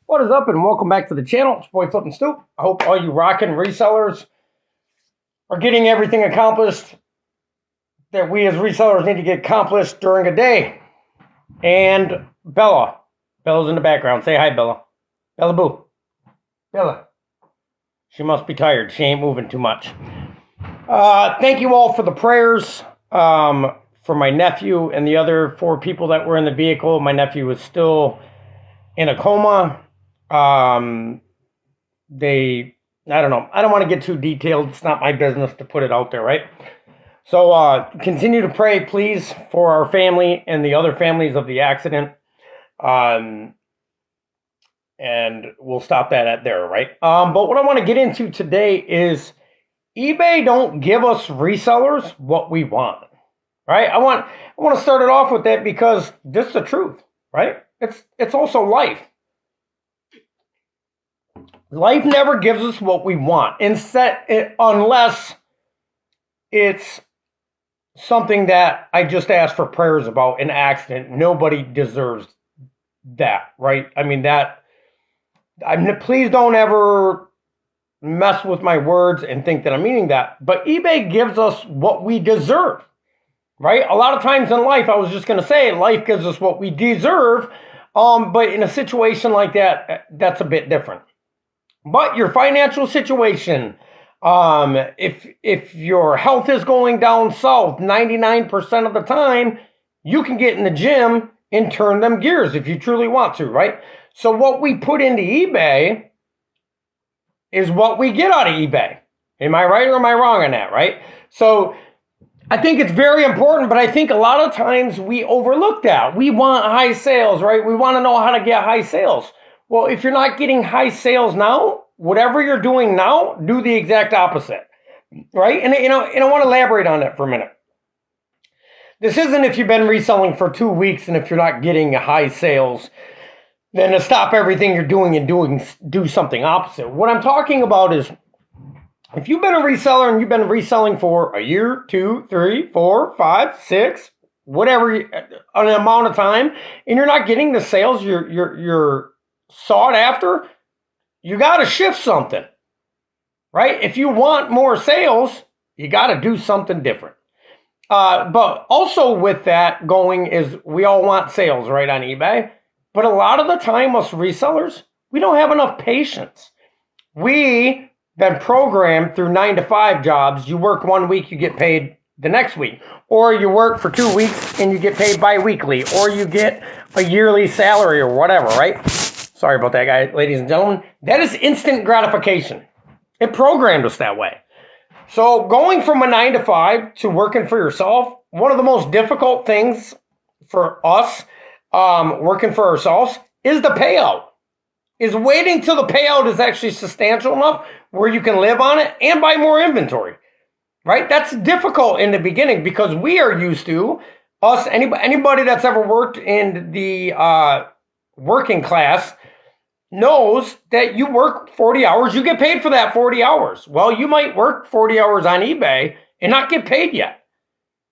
What is up, and welcome back to the channel. It's boy Flippin' Stoop. I hope all you rockin' resellers are getting everything accomplished that we as resellers need to get accomplished during a day. And Bella's in the background. Say hi, Bella. Bella Boo. Bella. She must be tired. She ain't moving too much. Thank you all for the prayers for my nephew and the other 4 people that were in the vehicle. My nephew is still in a coma. I don't know. I don't want to get too detailed. It's not my business to put it out there, right? So continue to pray, please, for our family and the other families of the accident. And we'll stop that at there, right? But what I want to get into today is eBay don't give us resellers what we want, right? I want to start it off with that because this is the truth, right? It's also life. Life never gives us what we want, unless it's something that I just asked for prayers about, an accident. Nobody deserves that, right? I mean, please don't ever mess with my words and think that I'm meaning that. But eBay gives us what we deserve, right? A lot of times in life, I was just going to say, life gives us what we deserve. But in a situation like that, that's a bit different. But your financial situation, if your health is going down south 99% of the time, you can get in the gym and turn them gears if you truly want to, right? So what we put into eBay is what we get out of eBay. Am I right or am I wrong on that, right? So I think it's very important, but I think a lot of times we overlook that. We want high sales, right? We want to know how to get high sales. Well, if you're not getting high sales now, whatever you're doing now, do the exact opposite, right? And I want to elaborate on that for a minute. This isn't if you've been reselling for 2 weeks and if you're not getting high sales, then to stop everything you're doing and do something opposite. What I'm talking about is if you've been a reseller and you've been reselling for a year, 2, 3, 4, 5, 6, whatever an amount of time, and you're not getting the sales you're sought after, you got to shift something, right? If you want more sales, you got to do something different. But also with that going is we all want sales, right, on eBay. But a lot of the time, us resellers, we don't have enough patience. We've been programmed through 9-to-5 jobs. You work 1 week, you get paid the next week. Or you work for 2 weeks and you get paid bi-weekly. Or you get a yearly salary or whatever, right? Sorry about that, guys, ladies and gentlemen. That is instant gratification. It programmed us that way. So going from a 9-to-5 to working for yourself, one of the most difficult things for us working for ourselves is the payout. Is waiting till the payout is actually substantial enough where you can live on it and buy more inventory, right? That's difficult in the beginning because we are used to anybody that's ever worked in the working class knows that you work 40 hours, you get paid for that 40 hours. Well, you might work 40 hours on eBay and not get paid yet.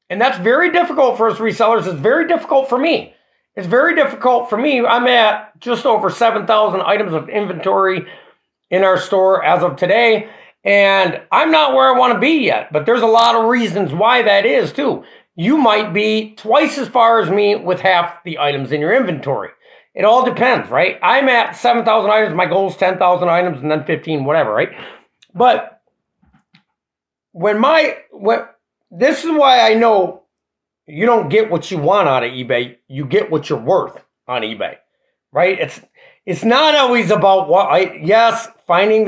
And that's very difficult for us resellers. It's very difficult for me. It's very difficult for me. I'm at just over 7,000 items of inventory in our store as of today. And I'm not where I want to be yet. But there's a lot of reasons why that is too. You might be twice as far as me with half the items in your inventory. It all depends, right? I'm at 7,000 items. My goal is 10,000 items and then 15, whatever, right? But this is why I know you don't get what you want out of eBay. You get what you're worth on eBay, right? It's not always about yes, finding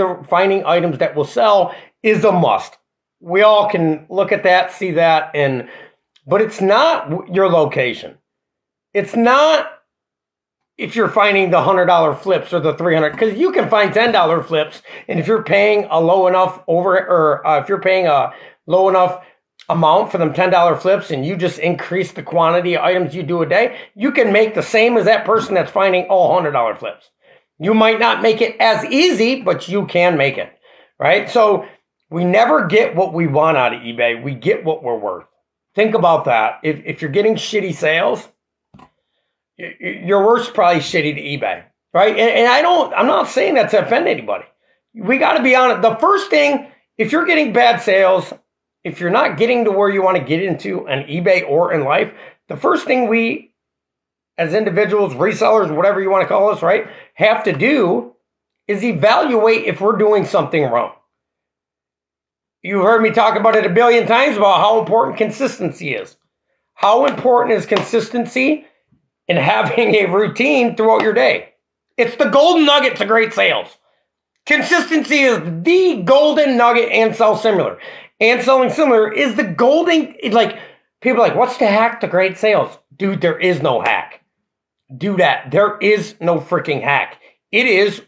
items that will sell is a must. We all can look at that, see that, but it's not your location. It's not if you're finding the $100 flips or the $300, because you can find $10 flips, and if you're paying a low enough if you're paying a low enough amount for them $10 flips, and you just increase the quantity of items you do a day, you can make the same as that person that's finding all $100 flips. You might not make it as easy, but you can make it, right? So we never get what we want out of eBay. We get what we're worth. Think about that. If you're getting shitty sales, your worth's probably shitty to eBay. right? And I'm not saying that to offend anybody. We got to be honest. The first thing, if you're getting bad sales, if you're not getting to where you want to get into on eBay or in life, the first thing we, as individuals, resellers, whatever you want to call us, right, have to do is evaluate if we're doing something wrong. You've heard me talk about it a billion times about how important consistency is. How important is consistency in having a routine throughout your day? It's the golden nugget to great sales. Consistency is the golden nugget and sell similar. And selling similar is the golden, like, people are like, what's the hack to great sales? Dude, there is no hack. Do that. There is no freaking hack. It is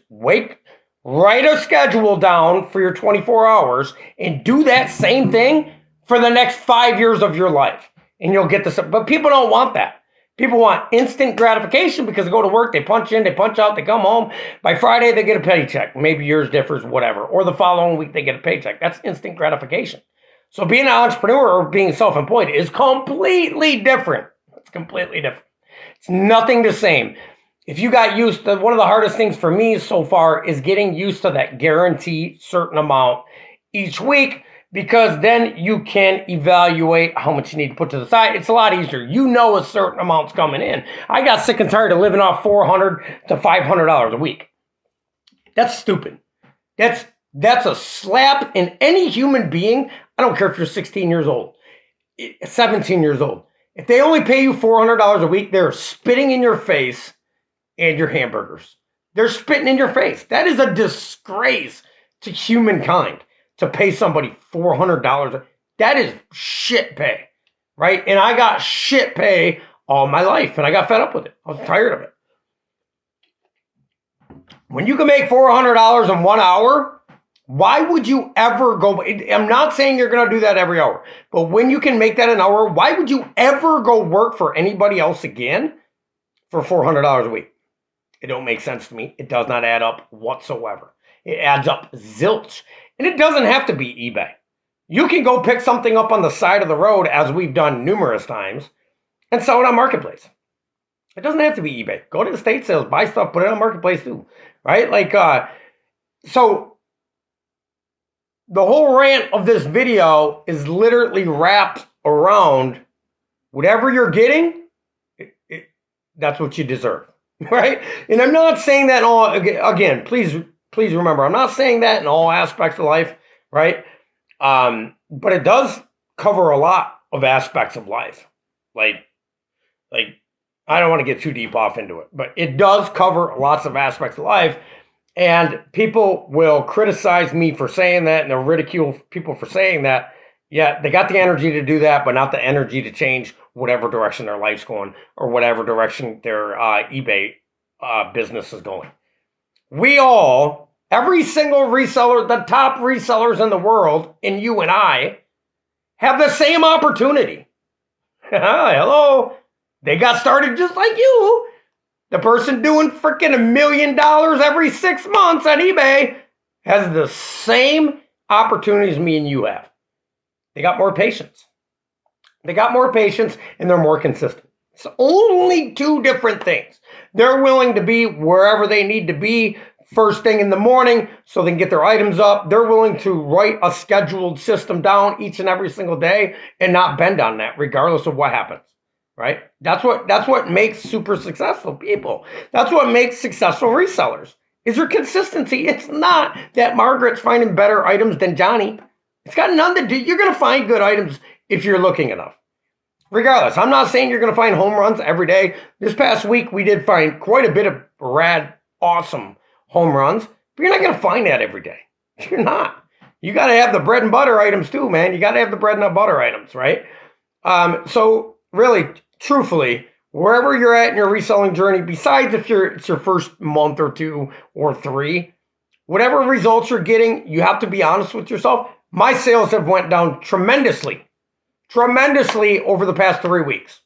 write a schedule down for your 24 hours and do that same thing for the next 5 years of your life. And you'll get this. But people don't want that. People want instant gratification because they go to work, they punch in, they punch out, they come home. By Friday, they get a paycheck. Maybe yours differs, whatever. Or the following week, they get a paycheck. That's instant gratification. So being an entrepreneur or being self-employed is completely different. It's completely different. It's nothing the same. If you got used to, one of the hardest things for me so far is getting used to that guaranteed certain amount each week, because then you can evaluate how much you need to put to the side. It's a lot easier. You know a certain amount's coming in. I got sick and tired of living off $400 to $500 a week. That's stupid. That's a slap in any human being. I don't care if you're 16 years old, 17 years old. If they only pay you $400 a week, they're spitting in your face and your hamburgers. They're spitting in your face. That is a disgrace to humankind. To pay somebody $400, that is shit pay, right? And I got shit pay all my life, and I got fed up with it. I was tired of it. When you can make $400 in 1 hour, why would you ever go? I'm not saying you're going to do that every hour, but when you can make that an hour, why would you ever go work for anybody else again for $400 a week? It don't make sense to me. It does not add up whatsoever. It adds up zilch. And it doesn't have to be eBay. You can go pick something up on the side of the road, as we've done numerous times, and sell it on Marketplace. It doesn't have to be eBay. Go to the estate sales, buy stuff, put it on Marketplace too, right? So the whole rant of this video is literally wrapped around whatever you're getting, that's what you deserve, right? And I'm not saying that all, again, please remember, I'm not saying that in all aspects of life, right? But it does cover a lot of aspects of life. Like I don't want to get too deep off into it, but it does cover lots of aspects of life. And people will criticize me for saying that, and they'll ridicule people for saying that. Yeah, they got the energy to do that, but not the energy to change whatever direction their life's going or whatever direction their eBay business is going. We all, every single reseller, the top resellers in the world, and you and I, have the same opportunity. Hello. They got started just like you. The person doing freaking $1 million every 6 months on eBay has the same opportunities me and you have. They got more patience. They got more patience, and they're more consistent. It's only two different things. They're willing to be wherever they need to be first thing in the morning so they can get their items up. They're willing to write a scheduled system down each and every single day and not bend on that regardless of what happens, right? That's what makes super successful people. That's what makes successful resellers, is their consistency. It's not that Margaret's finding better items than Johnny. It's got nothing to do. You're going to find good items if you're looking enough. Regardless, I'm not saying you're going to find home runs every day. This past week, we did find quite a bit of rad, awesome home runs, but you're not going to find that every day. You're not. You got to have the bread and butter items too, man. You got to have the bread and the butter items, right? So really, truthfully, wherever you're at in your reselling journey, besides if it's your first month or 2 or 3, whatever results you're getting, you have to be honest with yourself. My sales have went down tremendously over the past 3 weeks.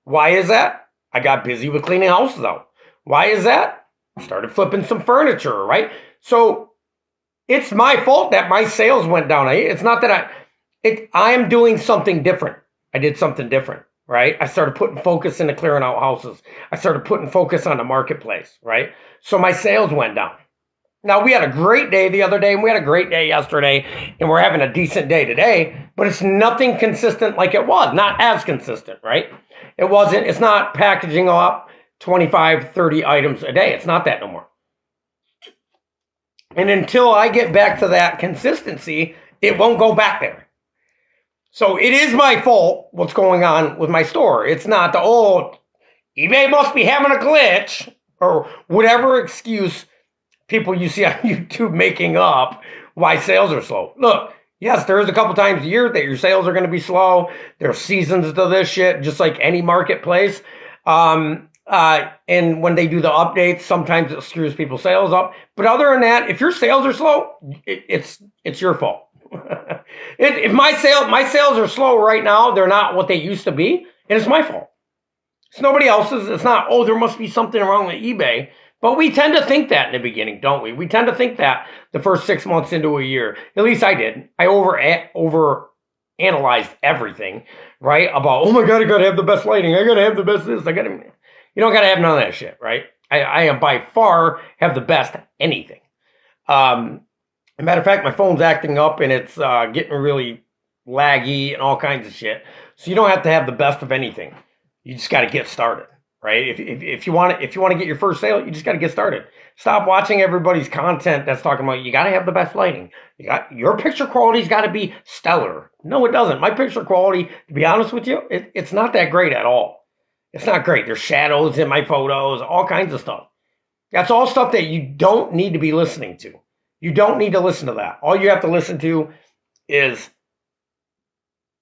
Why is that? I got busy with cleaning houses out. Why is that? Started flipping some furniture, right? So it's my fault that my sales went down. It's not that I am doing something different. I did something different, right? I started putting focus into clearing out houses. I started putting focus on the marketplace, right? So my sales went down. Now, we had a great day the other day, and we had a great day yesterday, and we're having a decent day today, but it's nothing consistent like it was. Not as consistent, right? It's not packaging up 25, 30 items a day. It's not that no more. And until I get back to that consistency, it won't go back there. So it is my fault what's going on with my store. It's not eBay must be having a glitch or whatever excuse people you see on YouTube making up why sales are slow. Look, yes, there is a couple times a year that your sales are going to be slow. There's seasons to this shit, just like any marketplace. And when they do the updates, sometimes it screws people's sales up. But other than that, if your sales are slow, it's your fault. If my sales are slow right now, they're not what they used to be, and it's my fault. It's nobody else's. It's not, there must be something wrong with eBay. But we tend to think that in the beginning, don't we? We tend to think that the first 6 months into a year. At least I did. I over analyzed everything, right? About, oh my God, I got to have the best lighting. I got to have the best this. You don't got to have none of that shit, right? I am by far have the best anything. As a matter of fact, my phone's acting up and it's getting really laggy and all kinds of shit. So you don't have to have the best of anything. You just got to get started. Right? If you want to get your first sale, you just got to get started. Stop watching everybody's content that's talking about you got to have the best lighting. Your picture quality's got to be stellar. No, it doesn't. My picture quality, to be honest with you, it's not that great at all. It's not great. There's shadows in my photos, all kinds of stuff. That's all stuff that you don't need to be listening to. You don't need to listen to that. All you have to listen to is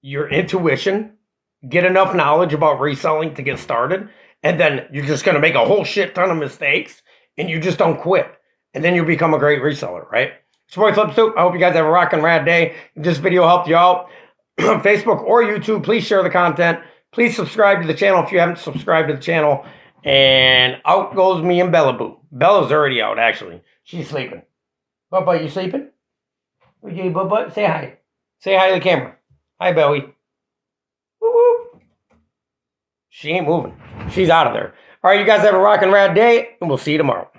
your intuition, get enough knowledge about reselling to get started. And then you're just going to make a whole shit ton of mistakes and you just don't quit. And then you become a great reseller, right? It's your boy flippinstoop. I hope you guys have a rockin' rad day. If this video helped you out on Facebook or YouTube, please share the content. Please subscribe to the channel if you haven't subscribed to the channel. And out goes me and Bella Boo. Bella's already out, actually. She's sleeping. Bubba, you sleeping? Okay, Bubba, say hi. Say hi to the camera. Hi, Belly. Woo woo. She ain't moving. She's out of there. All right, you guys have a rockin' rad day, and we'll see you tomorrow.